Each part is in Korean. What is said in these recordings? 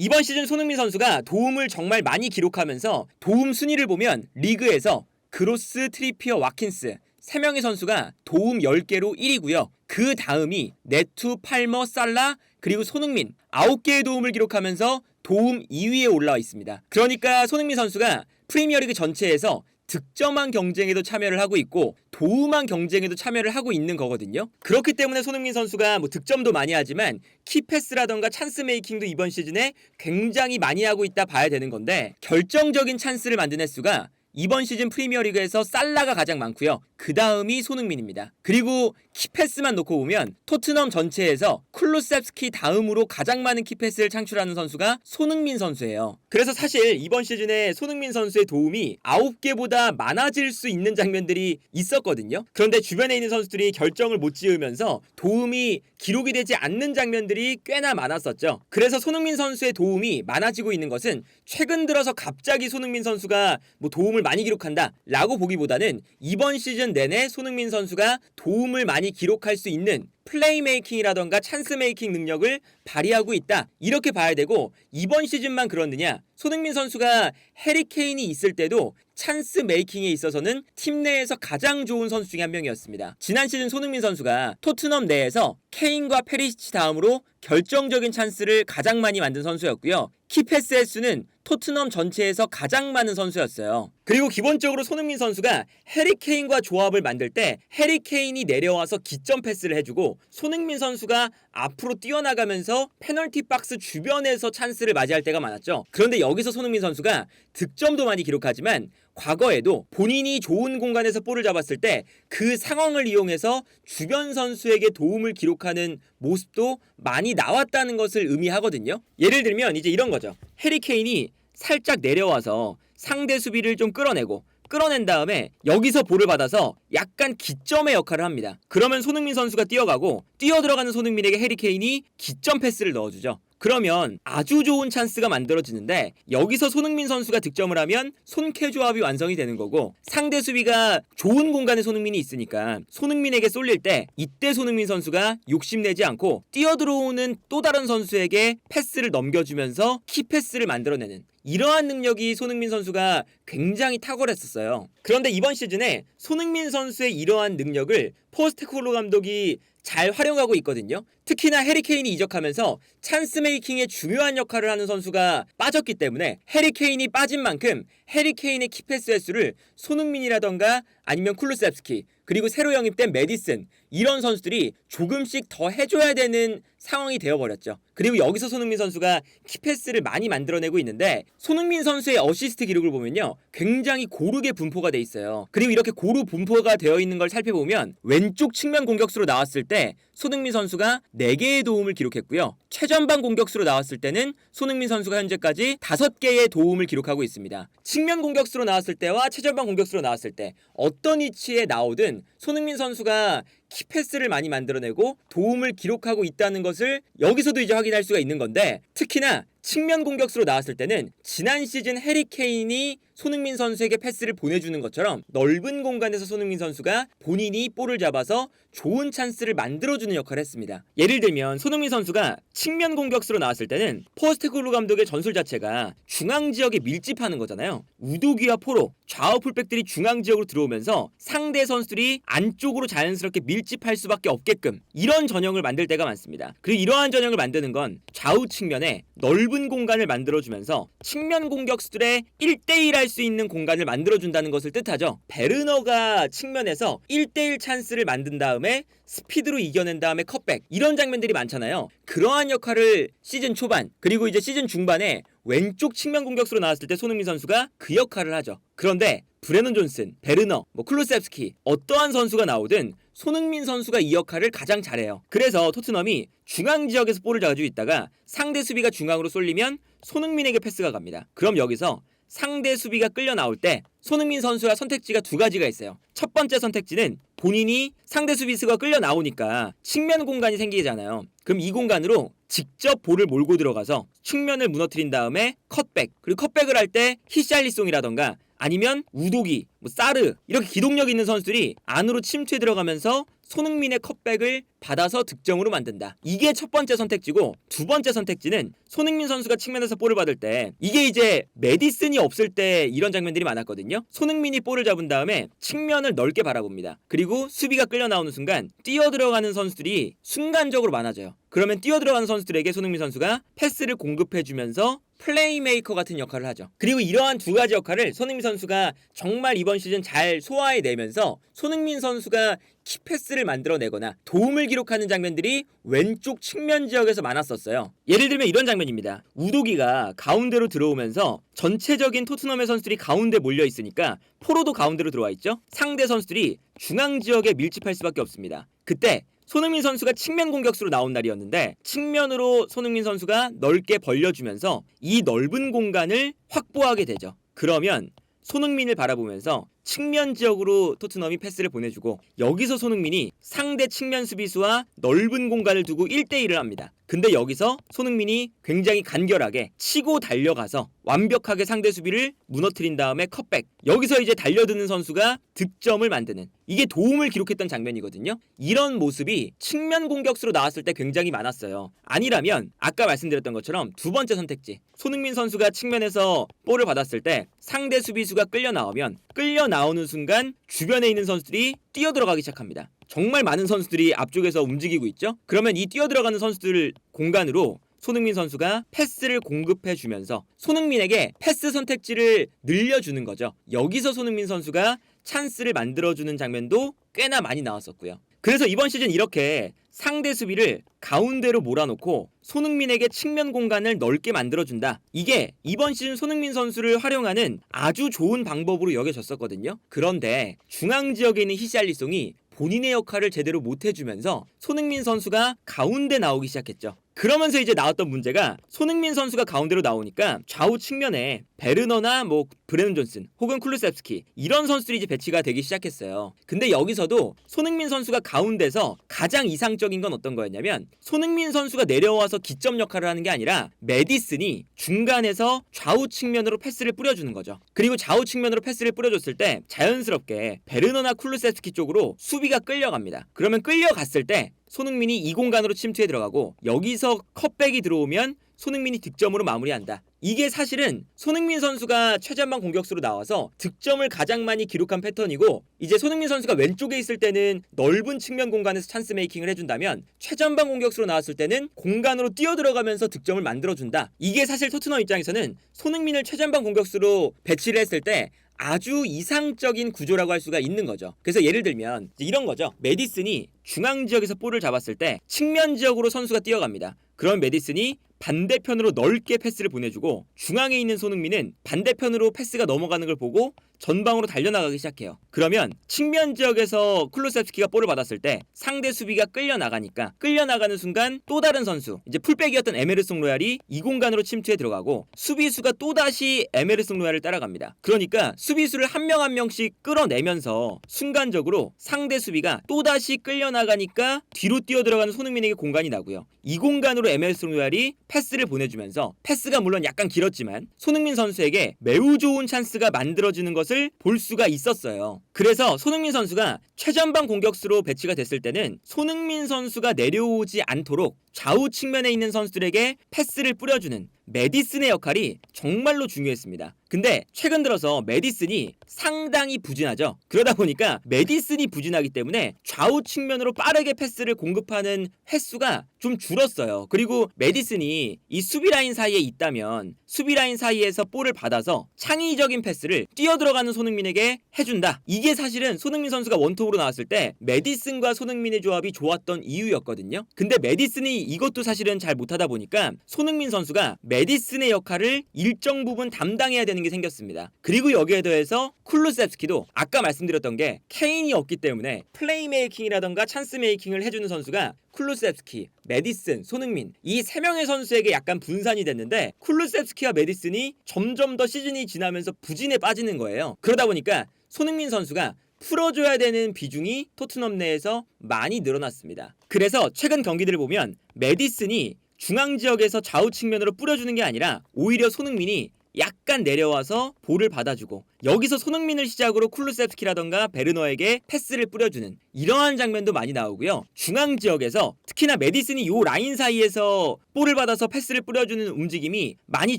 이번 시즌 손흥민 선수가 도움을 정말 많이 기록하면서 도움 순위를 보면 리그에서 그로스, 트리피어, 와킨스 3명의 선수가 도움 10개로 1위고요. 그 다음이 네투, 팔머, 살라 그리고 손흥민 9개의 도움을 기록하면서 도움 2위에 올라와 있습니다. 그러니까 손흥민 선수가 프리미어리그 전체에서 득점왕 경쟁에도 참여를 하고 있고 도움왕 경쟁에도 참여를 하고 있는 거거든요. 그렇기 때문에 손흥민 선수가 득점도 많이 하지만 키패스라던가 찬스 메이킹도 이번 시즌에 굉장히 많이 하고 있다 봐야 되는 건데, 결정적인 찬스를 만든 횟수가 이번 시즌 프리미어리그에서 살라가 가장 많고요. 그 다음이 손흥민입니다. 그리고 키패스만 놓고 보면 토트넘 전체에서 쿨루셉스키 다음으로 가장 많은 키패스를 창출하는 선수가 손흥민 선수예요. 그래서 사실 이번 시즌에 손흥민 선수의 도움이 9개보다 많아질 수 있는 장면들이 있었거든요. 그런데 주변에 있는 선수들이 결정을 못 지으면서 도움이 기록이 되지 않는 장면들이 꽤나 많았었죠. 그래서 손흥민 선수의 도움이 많아지고 있는 것은 최근 들어서 갑자기 손흥민 선수가 도움을 많이 기록한다 라고 보기보다는 이번 시즌 내내 손흥민 선수가 도움을 많이 기록할 수 있는 플레이메이킹이라던가 찬스메이킹 능력을 발휘하고 있다, 이렇게 봐야 되고, 이번 시즌만 그렇느냐, 손흥민 선수가 해리케인이 있을 때도 찬스 메이킹에 있어서는 팀 내에서 가장 좋은 선수 중에 한 명이었습니다. 지난 시즌 손흥민 선수가 토트넘 내에서 케인과 페리시치 다음으로 결정적인 찬스를 가장 많이 만든 선수였고요. 키패스 횟수는 토트넘 전체에서 가장 많은 선수였어요. 그리고 기본적으로 손흥민 선수가 해리케인과 조합을 만들 때 해리케인이 내려와서 기점 패스를 해주고 손흥민 선수가 앞으로 뛰어나가면서 페널티 박스 주변에서 찬스를 맞이할 때가 많았죠. 그런데 여기서 손흥민 선수가 득점도 많이 기록하지만 과거에도 본인이 좋은 공간에서 볼을 잡았을 때 그 상황을 이용해서 주변 선수에게 도움을 기록하는 모습도 많이 나왔다는 것을 의미하거든요. 예를 들면 이제 이런 거죠. 해리케인이 살짝 내려와서 상대 수비를 좀 끌어낸 다음에 여기서 볼을 받아서 약간 기점의 역할을 합니다. 그러면 손흥민 선수가 뛰어가고 뛰어들어가는 손흥민에게 해리케인이 기점 패스를 넣어주죠. 그러면 아주 좋은 찬스가 만들어지는데, 여기서 손흥민 선수가 득점을 하면 손캐 조합이 완성이 되는 거고, 상대 수비가 좋은 공간에 손흥민이 있으니까 손흥민에게 쏠릴 때 이때 손흥민 선수가 욕심내지 않고 뛰어들어오는 또 다른 선수에게 패스를 넘겨주면서 키패스를 만들어내는 이러한 능력이 손흥민 선수가 굉장히 탁월했었어요. 그런데 이번 시즌에 손흥민 선수의 이러한 능력을 포스테코글루 감독이 잘 활용하고 있거든요. 특히나 해리케인이 이적하면서 찬스 메이킹에 중요한 역할을 하는 선수가 빠졌기 때문에 해리케인이 빠진 만큼 해리케인의 키패스 횟수를 손흥민이라던가 아니면 쿨루셉스키 그리고 새로 영입된 메디슨, 이런 선수들이 조금씩 더 해줘야 되는 상황이 되어버렸죠. 그리고 여기서 손흥민 선수가 키패스를 많이 만들어내고 있는데, 손흥민 선수의 어시스트 기록을 보면요, 굉장히 고르게 분포가 돼 있어요. 그리고 이렇게 고루 분포가 되어 있는 걸 살펴보면 왼쪽 측면 공격수로 나왔을 때 손흥민 선수가 4개의 도움을 기록했고요. 최전방 공격수로 나왔을 때는 손흥민 선수가 현재까지 5개의 도움을 기록하고 있습니다. 측면 공격수로 나왔을 때와 최전방 공격수로 나왔을 때 어떤 위치에 나오든 손흥민 선수가 키패스를 많이 만들어내고 도움을 기록하고 있다는 것을 여기서도 이제 확인할 수가 있는 건데, 특히나 측면 공격수로 나왔을 때는 지난 시즌 해리케인이 손흥민 선수에게 패스를 보내주는 것처럼 넓은 공간에서 손흥민 선수가 본인이 볼을 잡아서 좋은 찬스를 만들어주는 역할을 했습니다. 예를 들면 손흥민 선수가 측면 공격수로 나왔을 때는 포스테코글루 감독의 전술 자체가 중앙 지역에 밀집하는 거잖아요. 우도기와 포로, 좌우 풀백들이 중앙 지역으로 들어오면서 상대 선수들이 안쪽으로 자연스럽게 밀집할 수밖에 없게끔 이런 전형을 만들 때가 많습니다. 그리고 이러한 전형을 만드는 건 좌우 측면에 넓은 공간을 만들어주면서 측면 공격수들의 1대1 할 수 있는 공간을 만들어준다는 것을 뜻하죠. 베르너가 측면에서 1대1 찬스를 만든 다음에 스피드로 이겨낸 다음에 컷백, 이런 장면들이 많잖아요. 그러한 역할을 시즌 초반 그리고 이제 시즌 중반에 왼쪽 측면 공격수로 나왔을 때 손흥민 선수가 그 역할을 하죠. 그런데 브레넌 존슨, 베르너, 쿨루셉스키 어떠한 선수가 나오든 손흥민 선수가 이 역할을 가장 잘해요. 그래서 토트넘이 중앙 지역에서 볼을 가지고 있다가 상대 수비가 중앙으로 쏠리면 손흥민에게 패스가 갑니다. 그럼 여기서 상대 수비가 끌려 나올 때 손흥민 선수가 선택지가 2가지가 있어요. 첫 번째 선택지는 본인이 상대 수비수가 끌려 나오니까 측면 공간이 생기잖아요. 그럼 이 공간으로 직접 볼을 몰고 들어가서 측면을 무너뜨린 다음에 컷백, 그리고 컷백을 할 때 히샬리송이라던가 아니면 우도기, 뭐 사르 이렇게 기동력 있는 선수들이 안으로 침투해 들어가면서 손흥민의 컵백을 받아서 득점으로 만든다. 이게 첫 번째 선택지고, 두 번째 선택지는 손흥민 선수가 측면에서 볼을 받을 때, 이게 이제 메디슨이 없을 때 이런 장면들이 많았거든요. 손흥민이 볼을 잡은 다음에 측면을 넓게 바라봅니다. 그리고 수비가 끌려 나오는 순간 뛰어 들어가는 선수들이 순간적으로 많아져요. 그러면 뛰어 들어가는 선수들에게 손흥민 선수가 패스를 공급해주면서 플레이메이커 같은 역할을 하죠. 그리고 이러한 두 가지 역할을 손흥민 선수가 정말 이번 시즌 잘 소화해내면서 손흥민 선수가 키패스를 만들어내거나 도움을 기록하는 장면들이 왼쪽 측면 지역에서 많았었어요. 예를 들면 이런 장면입니다. 우도기가 가운데로 들어오면서 전체적인 토트넘의 선수들이 가운데 몰려있으니까 포로도 가운데로 들어와 있죠. 상대 선수들이 중앙 지역에 밀집할 수밖에 없습니다. 그때 손흥민 선수가 측면 공격수로 나온 날이었는데, 측면으로 손흥민 선수가 넓게 벌려주면서 이 넓은 공간을 확보하게 되죠. 그러면 손흥민을 바라보면서 측면 지역으로 토트넘이 패스를 보내주고, 여기서 손흥민이 상대 측면 수비수와 넓은 공간을 두고 1대1을 합니다. 근데 여기서 손흥민이 굉장히 간결하게 치고 달려가서 완벽하게 상대 수비를 무너뜨린 다음에 컵백, 여기서 이제 달려드는 선수가 득점을 만드는, 이게 도움을 기록했던 장면이거든요. 이런 모습이 측면 공격수로 나왔을 때 굉장히 많았어요. 아니라면 아까 말씀드렸던 것처럼 두 번째 선택지, 손흥민 선수가 측면에서 볼을 받았을 때 상대 수비수가 끌려 나오면 끌려 나오는 순간 주변에 있는 선수들이 뛰어들어가기 시작합니다. 정말 많은 선수들이 앞쪽에서 움직이고 있죠. 그러면 이 뛰어들어가는 선수들 공간으로 손흥민 선수가 패스를 공급해주면서 손흥민에게 패스 선택지를 늘려주는 거죠. 여기서 손흥민 선수가 찬스를 만들어주는 장면도 꽤나 많이 나왔었고요. 그래서 이번 시즌 이렇게 상대 수비를 가운데로 몰아놓고 손흥민에게 측면 공간을 넓게 만들어준다. 이게 이번 시즌 손흥민 선수를 활용하는 아주 좋은 방법으로 여겨졌었거든요. 그런데 중앙 지역에 있는 히샬리송이 본인의 역할을 제대로 못해주면서 손흥민 선수가 가운데 나오기 시작했죠. 그러면서 이제 나왔던 문제가, 손흥민 선수가 가운데로 나오니까 좌우 측면에 베르너나 뭐 브레넌 존슨 혹은 쿨루셉스키 이런 선수들이 이제 배치가 되기 시작했어요. 근데 여기서도 손흥민 선수가 가운데서 가장 이상적인 건 어떤 거였냐면, 손흥민 선수가 내려와서 기점 역할을 하는 게 아니라 메디슨이 중간에서 좌우 측면으로 패스를 뿌려주는 거죠. 그리고 좌우 측면으로 패스를 뿌려줬을 때 자연스럽게 베르너나 쿨루셉스키 쪽으로 수비가 끌려갑니다. 그러면 끌려갔을 때 손흥민이 이 공간으로 침투해 들어가고, 여기서 컵백이 들어오면 손흥민이 득점으로 마무리한다. 이게 사실은 손흥민 선수가 최전방 공격수로 나와서 득점을 가장 많이 기록한 패턴이고, 이제 손흥민 선수가 왼쪽에 있을 때는 넓은 측면 공간에서 찬스 메이킹을 해준다면 최전방 공격수로 나왔을 때는 공간으로 뛰어들어가면서 득점을 만들어준다. 이게 사실 토트넘 입장에서는 손흥민을 최전방 공격수로 배치를 했을 때 아주 이상적인 구조라고 할 수가 있는 거죠. 그래서 예를 들면 이런 거죠. 메디슨이 중앙 지역에서 볼을 잡았을 때 측면 지역으로 선수가 뛰어갑니다. 그럼 메디슨이 반대편으로 넓게 패스를 보내주고, 중앙에 있는 손흥민은 반대편으로 패스가 넘어가는 걸 보고 전방으로 달려나가기 시작해요. 그러면 측면 지역에서 쿨루셉스키가 볼을 받았을 때 상대 수비가 끌려나가니까, 끌려나가는 순간 또 다른 선수, 이제 풀백이었던 에메르송 로얄이 이 공간으로 침투해 들어가고, 수비수가 또다시 에메르송 로얄을 따라갑니다. 그러니까 수비수를 한 명 한 명씩 끌어내면서 순간적으로 상대 수비가 또다시 끌려나가니까 뒤로 뛰어들어가는 손흥민에게 공간이 나고요. 이 공간으로 에메르송 로얄이 패스를 보내주면서, 패스가 물론 약간 길었지만 손흥민 선수에게 매우 좋은 찬스가 만들어지는 것을 볼 수가 있었어요. 그래서 손흥민 선수가 최전방 공격수로 배치가 됐을 때는 손흥민 선수가 내려오지 않도록 좌우 측면에 있는 선수들에게 패스를 뿌려주는 메디슨의 역할이 정말로 중요했습니다. 근데 최근 들어서 메디슨이 상당히 부진하죠. 그러다 보니까 메디슨이 부진하기 때문에 좌우 측면으로 빠르게 패스를 공급하는 횟수가 좀 줄었어요. 그리고 메디슨이 이 수비라인 사이에 있다면 수비라인 사이에서 볼을 받아서 창의적인 패스를 뛰어들어가는 손흥민에게 해준다. 이게 사실은 손흥민 선수가 원톱으로 나왔을 때 메디슨과 손흥민의 조합이 좋았던 이유였거든요. 근데 메디슨이 이것도 사실은 잘 못하다 보니까 손흥민 선수가 메디슨의 역할을 일정 부분 담당해야 되는 게 생겼습니다. 그리고 여기에 더해서 쿨루셉스키도 아까 말씀드렸던 게 케인이 없기 때문에 플레이메이킹이라던가 찬스 메이킹을 해주는 선수가 쿨루셉스키, 메디슨, 손흥민, 이 세 명의 선수에게 약간 분산이 됐는데, 쿨루셉스키와 메디슨이 점점 더 시즌이 지나면서 부진에 빠지는 거예요. 그러다 보니까 손흥민 선수가 풀어줘야 되는 비중이 토트넘 내에서 많이 늘어났습니다. 그래서 최근 경기들을 보면 메디슨이 중앙 지역에서 좌우 측면으로 뿌려주는 게 아니라 오히려 손흥민이 약간 내려와서 볼을 받아주고 여기서 손흥민을 시작으로 쿨루세프스키라던가 베르너에게 패스를 뿌려주는 이러한 장면도 많이 나오고요. 중앙 지역에서 특히나 메디슨이 요 라인 사이에서 볼을 받아서 패스를 뿌려주는 움직임이 많이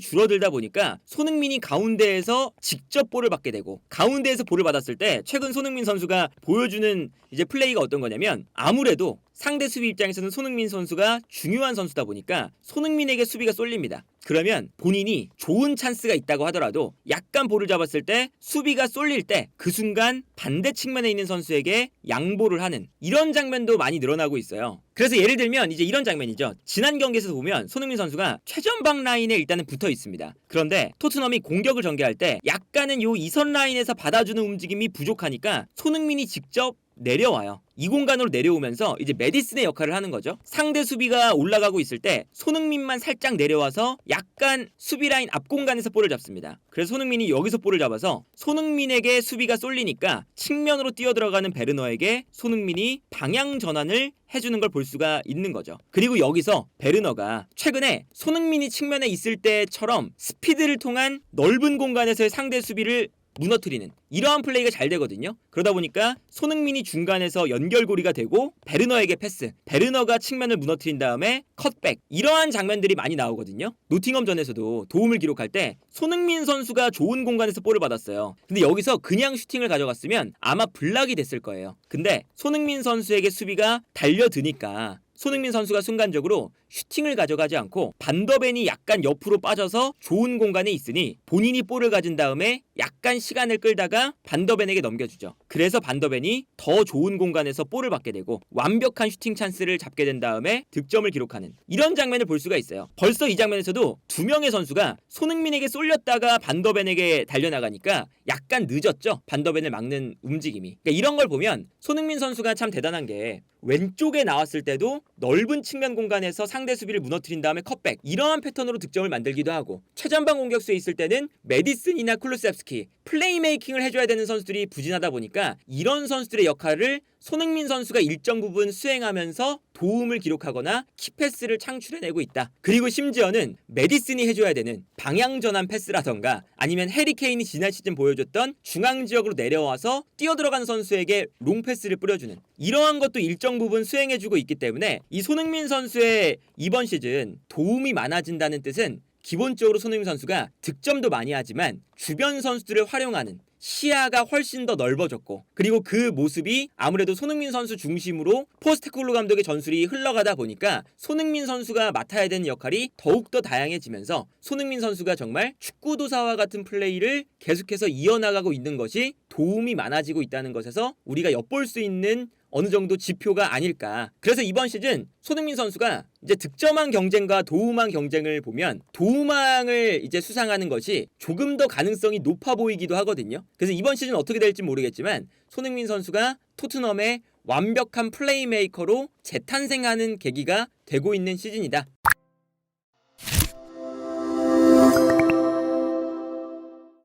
줄어들다 보니까 손흥민이 가운데에서 직접 볼을 받게 되고, 가운데에서 볼을 받았을 때 최근 손흥민 선수가 보여주는 이제 플레이가 어떤 거냐면, 아무래도 상대 수비 입장에서는 손흥민 선수가 중요한 선수다 보니까 손흥민에게 수비가 쏠립니다. 그러면 본인이 좋은 찬스가 있다고 하더라도 약간 볼을 잡았을 때 수비가 쏠릴 때 그 순간 반대 측면에 있는 선수에게 양보를 하는 이런 장면도 많이 늘어나고 있어요. 그래서 예를 들면 이제 이런 장면이죠. 지난 경기에서 보면 손흥민 선수가 최전방 라인에 일단은 붙어 있습니다. 그런데 토트넘이 공격을 전개할 때 약간은 요 이선 라인에서 받아주는 움직임이 부족하니까 손흥민이 직접 내려와요. 이 공간으로 내려오면서 이제 메디슨의 역할을 하는 거죠. 상대 수비가 올라가고 있을 때 손흥민만 살짝 내려와서 약간 수비 라인 앞 공간에서 볼을 잡습니다. 그래서 손흥민이 여기서 볼을 잡아서 손흥민에게 수비가 쏠리니까 측면으로 뛰어들어가는 베르너에게 손흥민이 방향 전환을 해주는 걸 볼 수가 있는 거죠. 그리고 여기서 베르너가 최근에 손흥민이 측면에 있을 때처럼 스피드를 통한 넓은 공간에서의 상대 수비를 무너뜨리는 이러한 플레이가 잘 되거든요. 그러다 보니까 손흥민이 중간에서 연결고리가 되고 베르너에게 패스, 베르너가 측면을 무너뜨린 다음에 컷백, 이러한 장면들이 많이 나오거든요. 노팅엄전에서도 도움을 기록할 때 손흥민 선수가 좋은 공간에서 볼을 받았어요. 근데 여기서 그냥 슈팅을 가져갔으면 아마 블락이 됐을 거예요. 근데 손흥민 선수에게 수비가 달려드니까 손흥민 선수가 순간적으로 슈팅을 가져가지 않고 반더벤이 약간 옆으로 빠져서 좋은 공간에 있으니 본인이 볼을 가진 다음에 약간 시간을 끌다가 반더벤에게 넘겨주죠. 그래서 반더벤이 더 좋은 공간에서 볼을 받게 되고 완벽한 슈팅 찬스를 잡게 된 다음에 득점을 기록하는 이런 장면을 볼 수가 있어요. 벌써 이 장면에서도 두 명의 선수가 손흥민에게 쏠렸다가 반더벤에게 달려나가니까 약간 늦었죠. 반더벤을 막는 움직임이. 그러니까 이런 걸 보면 손흥민 선수가 참 대단한 게 왼쪽에 나왔을 때도 넓은 측면 공간에서 상대 수비를 무너뜨린 다음에 컷백, 이러한 패턴으로 득점을 만들기도 하고, 최전방 공격수에 있을 때는 메디슨이나 쿨루세프스키 플레이메이킹을 해줘야 되는 선수들이 부진하다 보니까 이런 선수들의 역할을 손흥민 선수가 일정 부분 수행하면서 도움을 기록하거나 키패스를 창출해내고 있다. 그리고 심지어는 메디슨이 해줘야 되는 방향전환 패스라던가 아니면 해리케인이 지난 시즌 보여줬던 중앙지역으로 내려와서 뛰어들어간 선수에게 롱패스를 뿌려주는 이러한 것도 일정 부분 수행해주고 있기 때문에 이 손흥민 선수의 이번 시즌 도움이 많아진다는 뜻은 기본적으로 손흥민 선수가 득점도 많이 하지만 주변 선수들을 활용하는 시야가 훨씬 더 넓어졌고, 그리고 그 모습이 아무래도 손흥민 선수 중심으로 포스테코글루 감독의 전술이 흘러가다 보니까 손흥민 선수가 맡아야 되는 역할이 더욱더 다양해지면서 손흥민 선수가 정말 축구도사와 같은 플레이를 계속해서 이어나가고 있는 것이 도움이 많아지고 있다는 것에서 우리가 엿볼 수 있는 어느 정도 지표가 아닐까. 그래서 이번 시즌 손흥민 선수가 이제 득점왕 경쟁과 도움왕 경쟁을 보면 도움왕을 이제 수상하는 것이 조금 더 가능성이 높아 보이기도 하거든요. 그래서 이번 시즌 어떻게 될지 모르겠지만 손흥민 선수가 토트넘의 완벽한 플레이메이커로 재탄생하는 계기가 되고 있는 시즌이다.